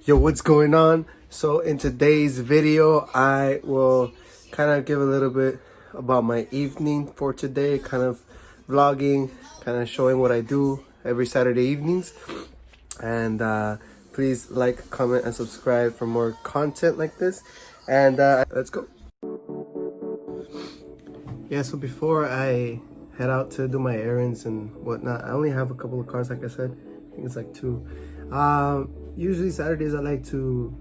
Yo, what's going on? So in today's video, I will kind of give a little bit about my evening for today, kind of vlogging, kind of showing what I do every Saturday evenings. And please like, comment, and subscribe for more content like this. And let's go. Yeah, so before I head out to do my errands and whatnot, I only have a couple of cars, like I said. I think it's like 2. Usually Saturdays I like to,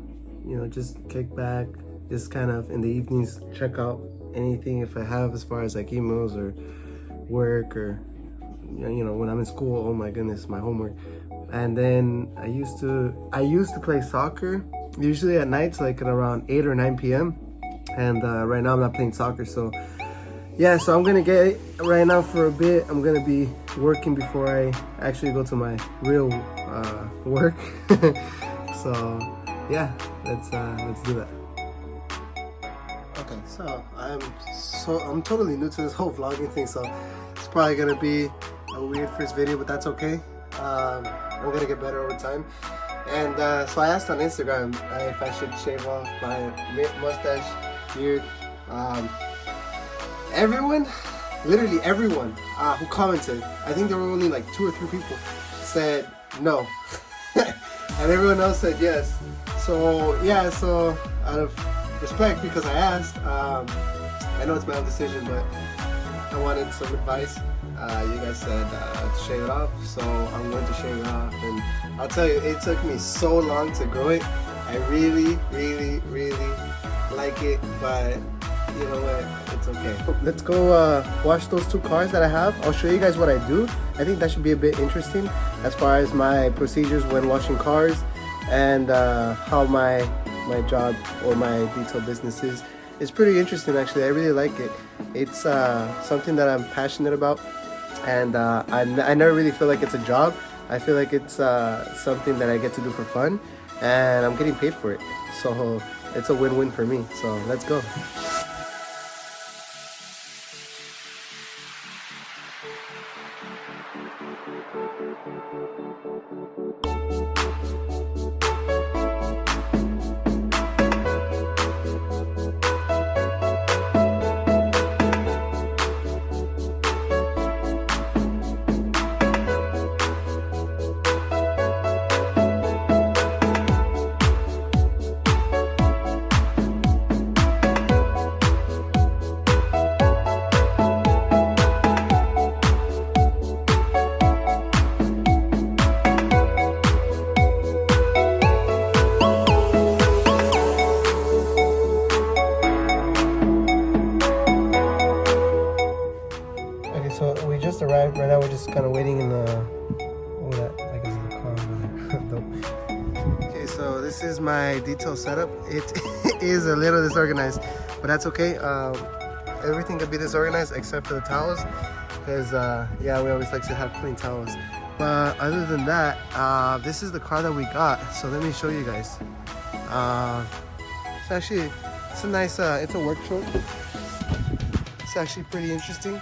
just kick back, just kind of in the evenings check out anything if I have as far as like emails or work or, when I'm in school, oh my goodness, my homework. And then I used to play soccer, usually at nights, like at around 8 or 9 p.m. And right now I'm not playing soccer, so yeah, so I'm gonna get right now for a bit. I'm gonna be working before I actually go to my real work. So yeah, let's do that. Okay, so I'm totally new to this whole vlogging thing, so it's probably gonna be a weird first video, but that's okay. I'm gonna get better over time. And so I asked on Instagram if I should shave off my mustache, beard. Everyone, literally everyone who commented, I think there were only like 2 or 3 people, said no. And everyone else said yes. So yeah, so out of respect, because I asked, I know it's my own decision, but I wanted some advice. You guys said to shave it off, so I'm going to shave it off. And I'll tell you, it took me so long to grow it. I really, really, really like it, but you know what, it's okay. Let's go wash those 2 cars that I have. I'll show you guys what I do. I think that should be a bit interesting as far as my procedures when washing cars, and how my job or my detail business is. It's pretty interesting, actually. I really like it. It's something that I'm passionate about, and I never really feel like it's a job. I feel like it's something that I get to do for fun, and I'm getting paid for it. So it's a win-win for me. So let's go. So we just arrived. Right now we're just kind of waiting in the, I guess the car over there. Okay, so this is my detail setup. It is a little disorganized, but that's okay. Everything could be disorganized except for the towels, because yeah, we always like to have clean towels. But other than that, this is the car that we got. So let me show you guys. It's a nice, it's a work truck. It's actually pretty interesting.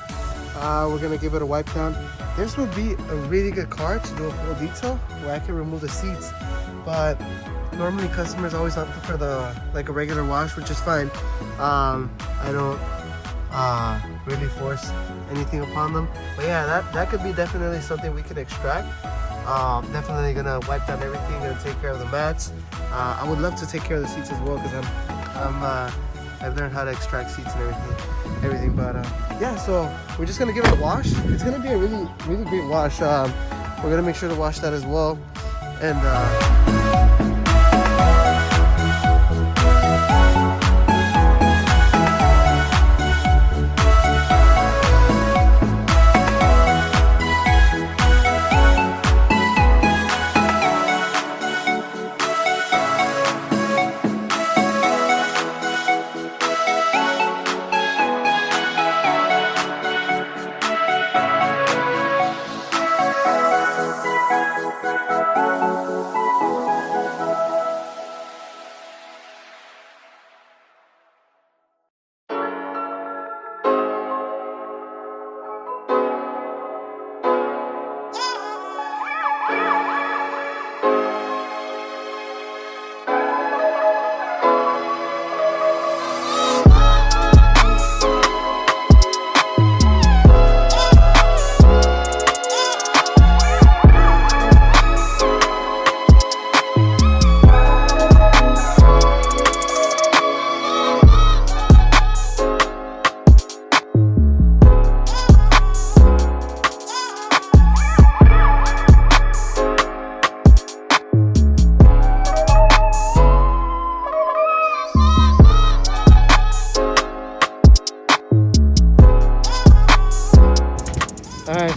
We're gonna give it a wipe down. This would be a really good car to do a full detail where I can remove the seats, but normally customers always opt for a regular wash, which is fine. I don't really force anything upon them, but yeah, that could be definitely something we can extract. Definitely gonna wipe down everything, gonna take care of the mats. I would love to take care of the seats as well, because I've learned how to extract seats and everything. But yeah, so we're just gonna give it a wash. It's gonna be a really, really great wash. We're gonna make sure to wash that as well, and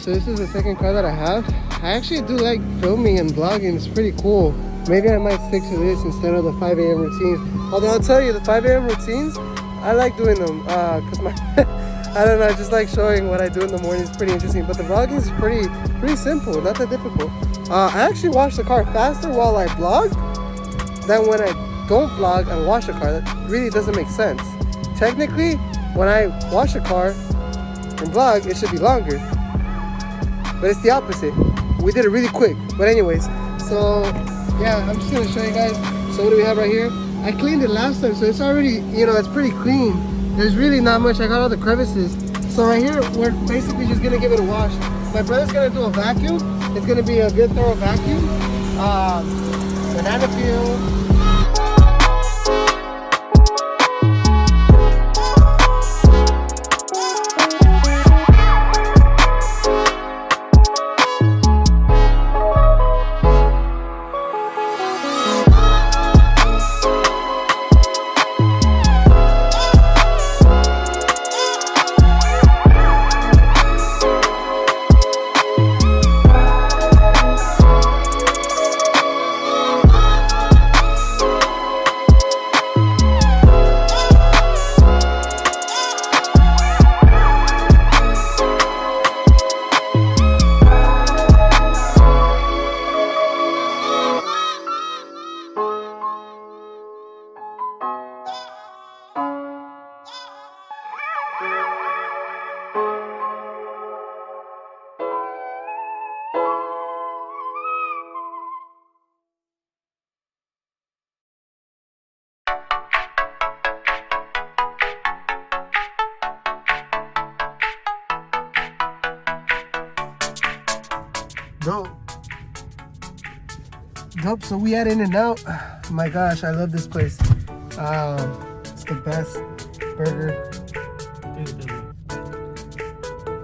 so this is the second car that I have. I actually do like filming and vlogging. It's pretty cool. Maybe I might stick to this instead of the 5 a.m. routines. Although I'll tell you, the 5 a.m. routines, I like doing them because my I don't know, I just like showing what I do in the morning. It's pretty interesting. But the vlogging is pretty simple, not that difficult. I actually wash the car faster while I vlog than when I don't vlog and wash a car. That really doesn't make sense. Technically, when I wash a car and vlog, it should be longer. But it's the opposite. We did it really quick. But anyways, so yeah, I'm just gonna show you guys. So what do we have right here? I cleaned it last time, so it's already, it's pretty clean. There's really not much. I got all the crevices. So right here, we're basically just gonna give it a wash. My brother's gonna do a vacuum. It's gonna be a good thorough vacuum. Banana peel. Dope. So we had In-N-Out. My gosh, I love this place. It's the best burger.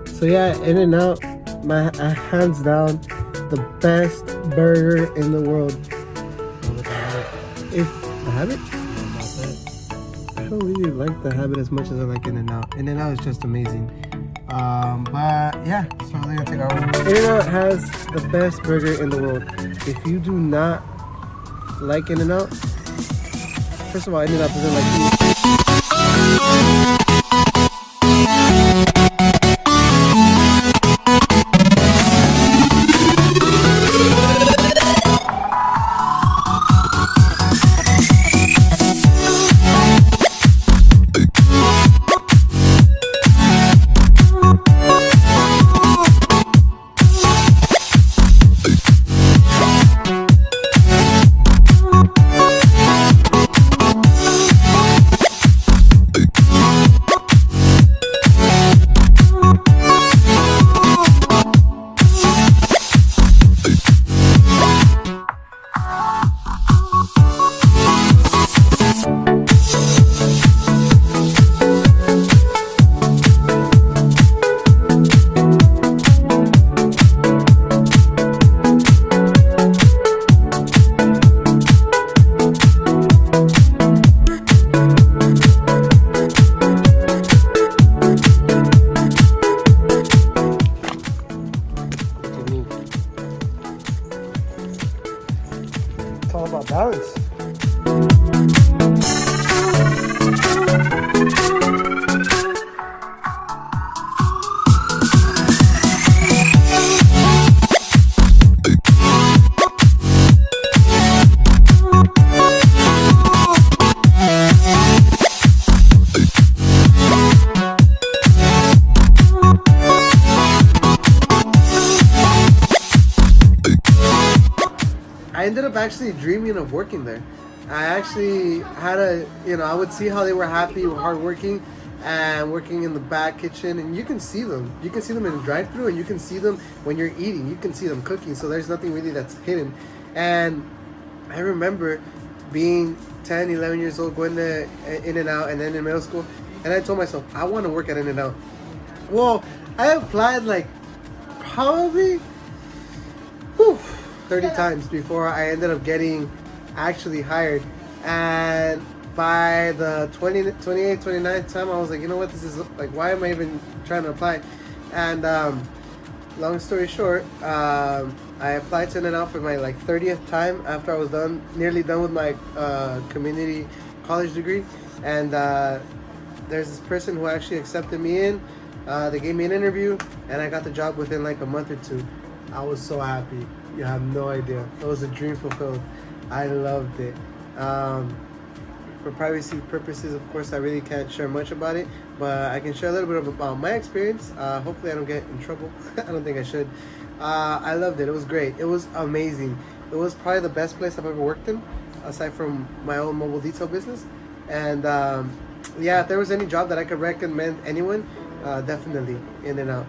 So yeah, In-N-Out, my hands down, the best burger in the world. If the Habit? I don't really like the Habit as much as I like In-N-Out. In-N-Out is just amazing. But yeah, so we're gonna take our one. In-N-Out has the best burger in the world. If you do not like In-N-Out, first of all, In-N-Out doesn't like you. It's all about balance. I ended up actually dreaming of working there. I actually had I would see how they were happy, hardworking, and working in the back kitchen, and you can see them. You can see them in the drive-thru, and you can see them when you're eating. You can see them cooking, so there's nothing really that's hidden. And I remember being 10, 11 years old, going to In-N-Out, and then in middle school, and I told myself, I want to work at In-N-Out. Well, I applied like probably 30 times before I ended up getting actually hired. And by the 28th, 29th time, I was like, you know what, this is like, why am I even trying to apply? And long story short, I applied to In-N-Out for my like 30th time after I was nearly done with my community college degree, and there's this person who actually accepted me in. They gave me an interview, and I got the job within like a month or two. I was so happy. You have no idea. It was a dream fulfilled. I loved it. For privacy purposes, of course, I really can't share much about it, but I can share a little bit about my experience. Hopefully, I don't get in trouble. I don't think I should. I loved it. It was great. It was amazing. It was probably the best place I've ever worked in, aside from my own mobile detail business. And yeah, if there was any job that I could recommend anyone, definitely In-N-Out.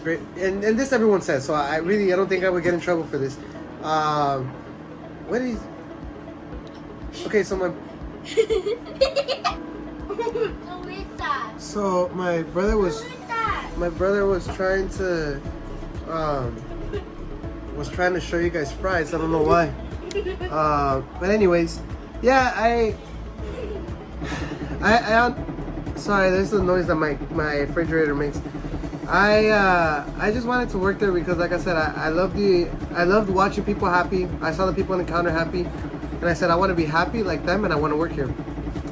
Great. And this everyone says, so I don't think I would get in trouble for this. What is... Okay, so my brother was trying to show you guys fries. I don't know why. But anyways, yeah, I sorry, there's the noise that my refrigerator makes. I just wanted to work there because, like I said, I loved watching people happy. I saw the people on the counter happy, and I said I want to be happy like them, and I want to work here.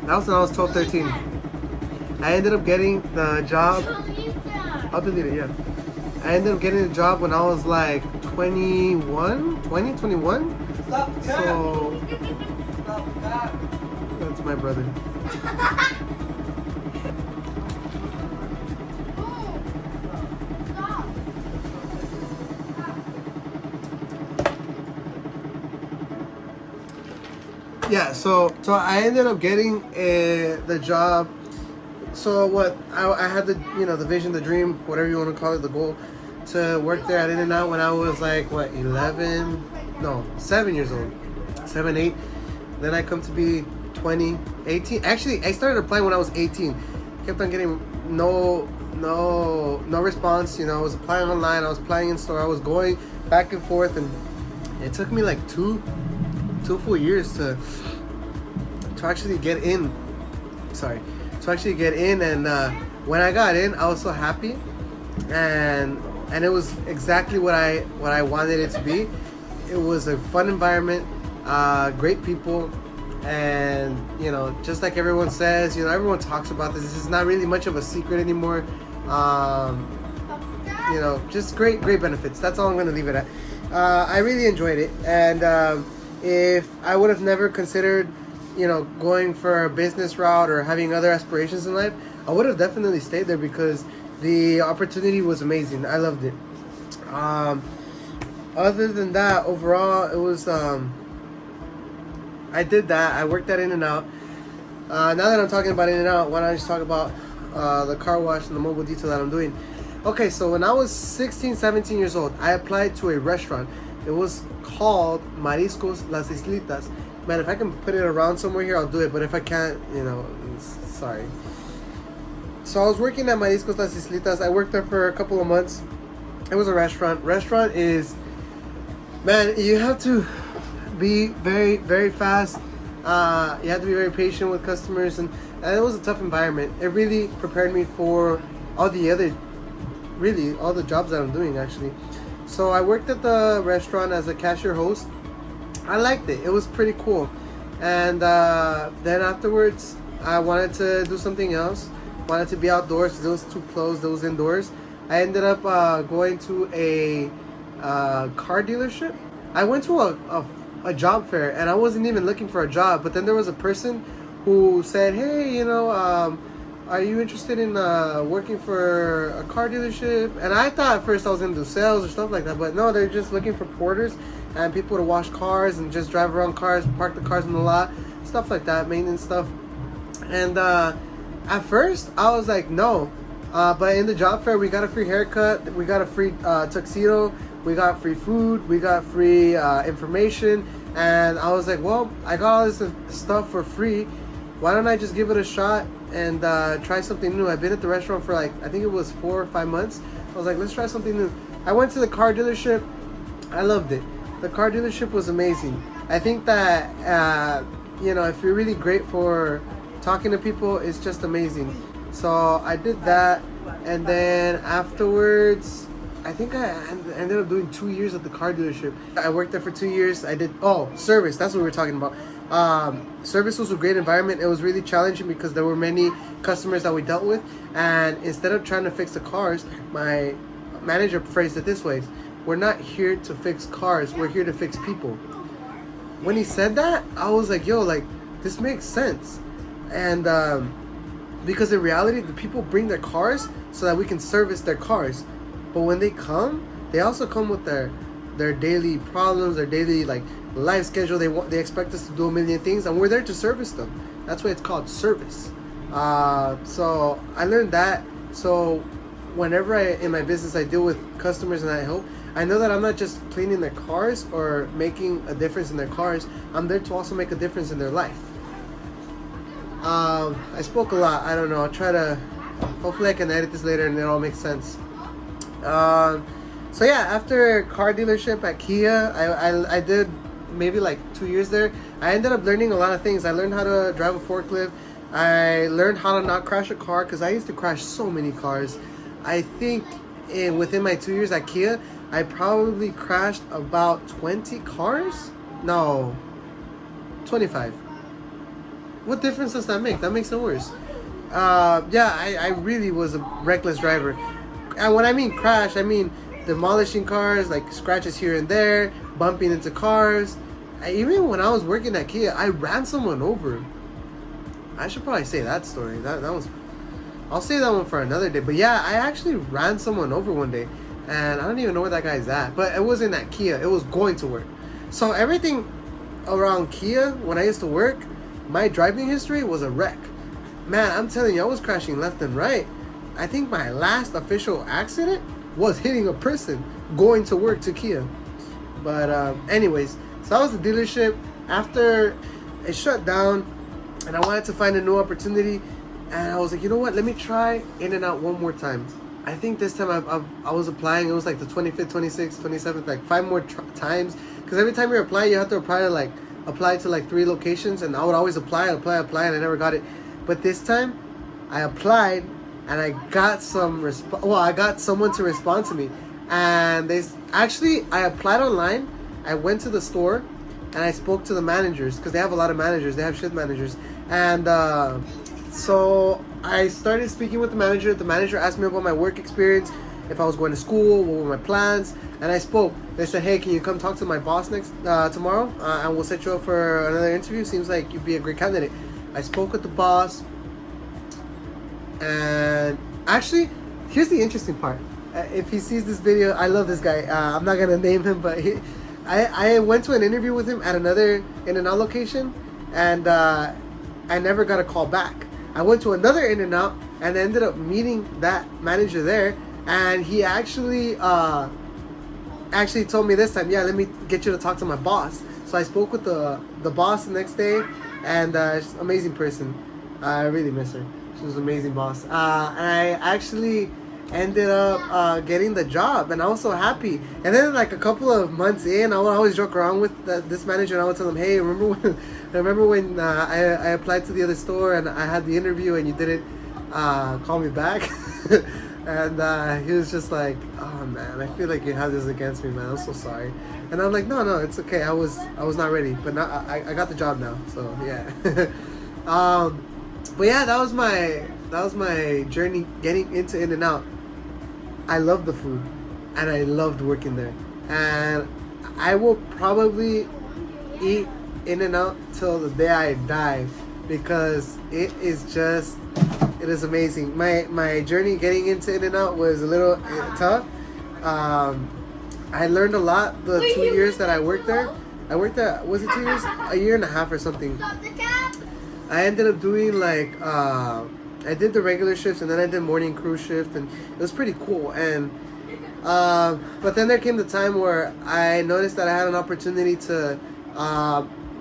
That was when I was 12, 13. I ended up getting the job. I'll delete it, yeah. I ended up getting the job when I was like 21. Stop that. So Stop that. that's my brother. Yeah, so I ended up getting the job. So what I had the the vision, the dream, whatever you want to call it, the goal to work there at In-N-Out when I was like 7 years old, 7, 8. Then I come to be 20, 18. Actually, I started applying when I was 18. Kept on getting no response. I was applying online, I was applying in store, I was going back and forth, and it took me like two full years to actually get in. To actually get in, and when I got in, I was so happy, and it was exactly what I wanted it to be. It was a fun environment, great people, and just like everyone says, everyone talks about this. This is not really much of a secret anymore. Just great benefits. That's all I'm gonna leave it at. I really enjoyed it, and if I would have never considered, going for a business route or having other aspirations in life, I would have definitely stayed there because the opportunity was amazing. I loved it. Other than that, overall, it was, I did that. I worked at In-N-Out. Now that I'm talking about In-N-Out, why don't I just talk about the car wash and the mobile detail that I'm doing. Okay, so when I was 16, 17 years old, I applied to a restaurant. It was called Mariscos Las Islitas. Man, if I can put it around somewhere here, I'll do it. But if I can't, sorry. So I was working at Mariscos Las Islitas. I worked there for a couple of months. It was a restaurant. Restaurant is, man, you have to be very, very fast. You have to be very patient with customers. And it was a tough environment. It really prepared me for all the jobs that I'm doing, actually. So I worked at the restaurant as a cashier host. I liked it. It was pretty cool. And then afterwards, I wanted to do something else. Wanted to be outdoors. Those too closed. Those indoors. I ended up going to a car dealership. I went to a job fair, and I wasn't even looking for a job. But then there was a person who said, "Hey, are you interested in working for a car dealership?" And I thought at first I was going to do sales or stuff like that, but no, they're just looking for porters and people to wash cars and just drive around cars, park the cars in the lot, stuff like that, maintenance stuff. And at first I was like, no. But in the job fair, we got a free haircut, we got a free tuxedo, we got free food, we got free information. And I was like, well, I got all this stuff for free. Why don't I just give it a shot and try something new? I've been at the restaurant for I think it was 4 or 5 months. I was like, let's try something new. I went to the car dealership. I loved it. The car dealership was amazing. I think that, if you're really great for talking to people, it's just amazing. So I did that. And then afterwards, I think I ended up doing 2 years at the car dealership. I worked there for 2 years. I did service. That's what we were talking about. Service was a great environment. It was really challenging because there were many customers that we dealt with, and instead of trying to fix the cars, my manager phrased it this way: "We're not here to fix cars. We're here to fix people." When he said that, I was like, "Yo, like this makes sense," and because in reality, the people bring their cars so that we can service their cars. But when they come, they also come with their daily problems, their daily like life schedule. They expect us to do a million things, and we're there to service them. That's why it's called service. So I learned that. So whenever in my business I deal with customers and I help, I know that I'm not just cleaning their cars or making a difference in their cars. I'm there to also make a difference in their life. I spoke a lot. I don't know. I'll try to. Hopefully I can edit this later and it all makes sense. So yeah, after car dealership at Kia, I did maybe like 2 years there. I ended up learning a lot of things. I learned how to drive a forklift. I learned how to not crash a car because I used to crash so many cars. I think within my 2 years at Kia, I probably crashed about 20 cars. No, 25. What difference does that make? That makes it worse. Yeah, I really was a reckless driver. And when I mean crash, I mean demolishing cars, like scratches here and there, bumping into cars. Even when I was working at Kia, I ran someone over. I should probably say that story. That was. I'll say that one for another day. But yeah, I actually ran someone over one day, and I don't even know where that guy's at. But it wasn't at Kia. It was going to work. So everything around Kia, when I used to work, my driving history was a wreck. Man, I'm telling you, I was crashing left and right. I think my last official accident was hitting a person going to work to Kia. But anyways, so that was the dealership. After it shut down and I wanted to find a new opportunity, and I was like, you know what, let me try In-N-Out one more time. I think this time I was applying. It was like the 25th, 26th, 27th, like 5 more times. Because every time you apply, you have to apply to like 3 locations, and I would always apply, and I never got it. But this time, I applied, and I got I got someone to respond to me, and I applied online. I went to the store, and I spoke to the managers because they have a lot of managers. They have shift managers, and so I started speaking with the manager. The manager asked me about my work experience, if I was going to school, what were my plans, and I spoke. They said, "Hey, can you come talk to my boss tomorrow, and we'll set you up for another interview. Seems like you'd be a great candidate." I spoke with the boss, and actually, here's the interesting part. If he sees this video, I love this guy. I'm not gonna name him, but I went to an interview with him at another In-N-Out location, and I never got a call back. I went to another In-N-Out and ended up meeting that manager there, and he actually told me this time, "Yeah, let me get you to talk to my boss." So I spoke with the boss the next day, and she's an amazing person. I really miss her. She was an amazing boss. And I actually ended up getting the job, and I was so happy. And then like a couple of months in, I would always joke around with this manager, and I would tell him, "Hey, remember when I applied to the other store and I had the interview and you didn't call me back?" And he was just like, "Oh man, I feel like you have this against me, man. I'm so sorry." And I'm like, no, it's okay. I was not ready, but now I got the job now. So yeah. But yeah, that was my journey getting into In-N-Out. I loved the food, and I loved working there, and I will probably eat In-N-Out till the day I die, because it is amazing. My journey getting into In-N-Out was a little tough. I learned a lot the 2 years that I worked there. I worked there, was it 2 years? A year and a half or something. I ended up doing like I did the regular shifts, and then I did morning crew shift, and it was pretty cool. And but then there came the time where I noticed that I had an opportunity to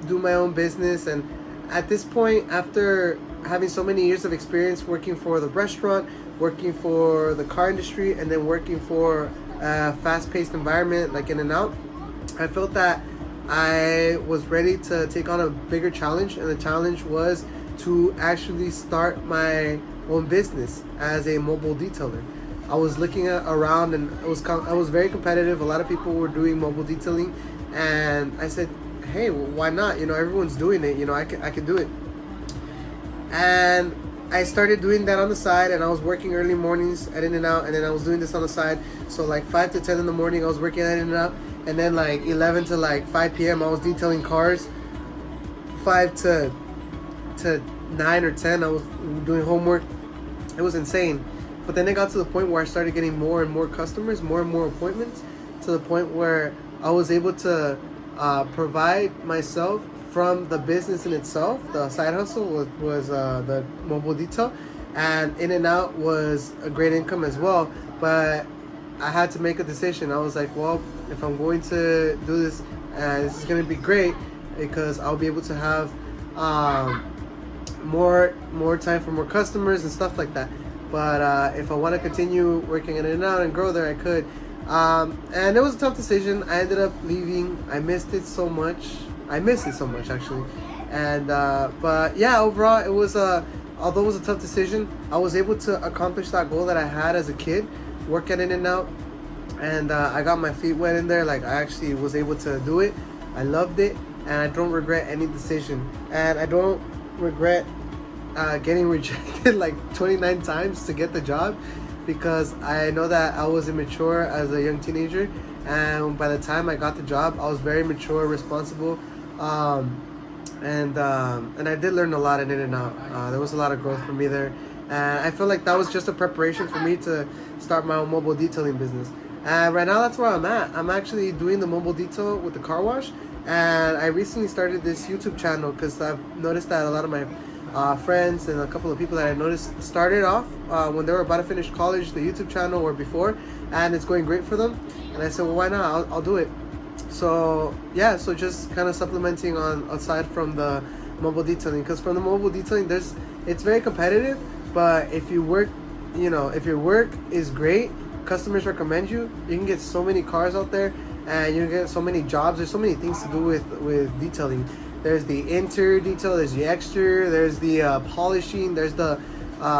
do my own business. And at this point, after having so many years of experience working for the restaurant, working for the car industry, and then working for a fast-paced environment like In-N-Out, I felt that I was ready to take on a bigger challenge, and the challenge was to actually start my own business as a mobile detailer. I was looking around, and I was very competitive. A lot of people were doing mobile detailing, and I said, hey, well, why not? You know, everyone's doing it. You know, I could do it. And I started doing that on the side, and I was working early mornings at In-N-Out, and then I was doing this on the side. So like 5 to 10 in the morning, I was working at In-N-Out, and then like 11 to like 5 p.m. I was detailing cars. 5 to 9 or 10, I was doing homework. It was insane. But then it got to the point where I started getting more and more customers, more and more appointments, to the point where I was able to provide myself from the business in itself. The side hustle was the mobile detail, and In-N-Out was a great income as well. But I had to make a decision. I was like, well, if I'm going to do this, this is going to be great, because I'll be able to have more time for more customers and stuff like that. But if I want to continue working at In-N-Out and grow there, I could. And it was a tough decision. I ended up leaving. I missed it so much. I miss it so much, actually. And but yeah, overall, it was although it was a tough decision, I was able to accomplish that goal that I had as a kid, work at In-N-Out, and I got my feet wet in there. Like, I actually was able to do it. I loved it, and I don't regret any decision. And I don't regret getting rejected like 29 times to get the job, because I know that I was immature as a young teenager, and by the time I got the job, I was very mature, responsible, and I did learn a lot in In-N-Out. There was a lot of growth for me there, and I feel like that was just a preparation for me to start my own mobile detailing business. And right now, that's where I'm at. I'm actually doing the mobile detail with the car wash, and I recently started this YouTube channel because I've noticed that a lot of my friends and a couple of people that I noticed started off when they were about to finish college, the YouTube channel, or before, and it's going great for them. And I said, well, why not? I'll do it. So yeah, so just kind of supplementing on aside from the mobile detailing, because from the mobile detailing, it's very competitive. But if you work, if your work is great, customers recommend you, you can get so many cars out there, and you can get so many jobs. There's so many things to do with detailing. There's the interior detail, there's the exterior, there's the polishing, there's the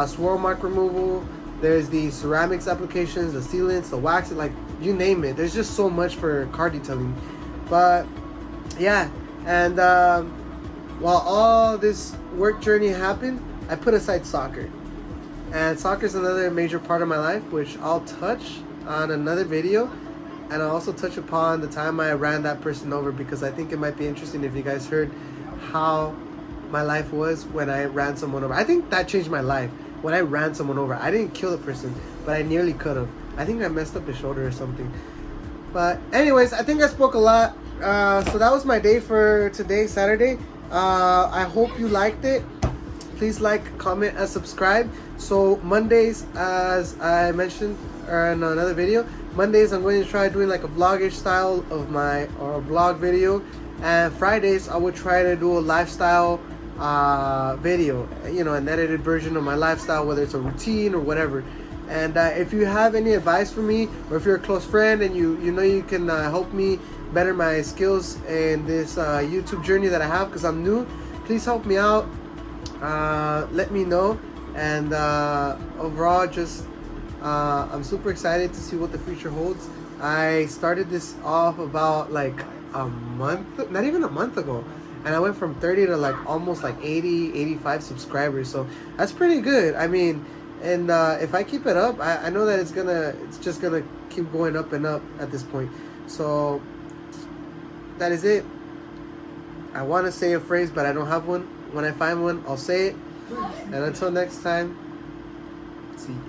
swirl mark removal, there's the ceramics applications, the sealants, the waxing, like, you name it. There's just so much for car detailing. But yeah, and while all this work journey happened, I put aside soccer. And soccer is another major part of my life, which I'll touch on another video. And I'll also touch upon the time I ran that person over, because I think it might be interesting if you guys heard how my life was when I ran someone over. I think that changed my life. When I ran someone over, I didn't kill the person, but I nearly could have. I think I messed up his shoulder or something. But anyways, I think I spoke a lot. So that was my day for today, Saturday. I hope you liked it. Please like, comment, and subscribe. So Mondays, as I mentioned in another video, Mondays I'm going to try doing like a vlogish style of or a vlog video, and Fridays I would try to do a lifestyle video, an edited version of my lifestyle, whether it's a routine or whatever. And if you have any advice for me, or if you're a close friend and you can help me better my skills in this YouTube journey that I have, because I'm new, please help me out. Let me know. And overall, just I'm super excited to see what the future holds. I started this off about like a month, not even a month ago, and I went from 30 to like almost like 80, 85 subscribers. So that's pretty good. I mean, and if I keep it up, I know that it's just gonna keep going up and up at this point. So that is it. I want to say a phrase, but I don't have one. When I find one, I'll say it. And until next time, see you.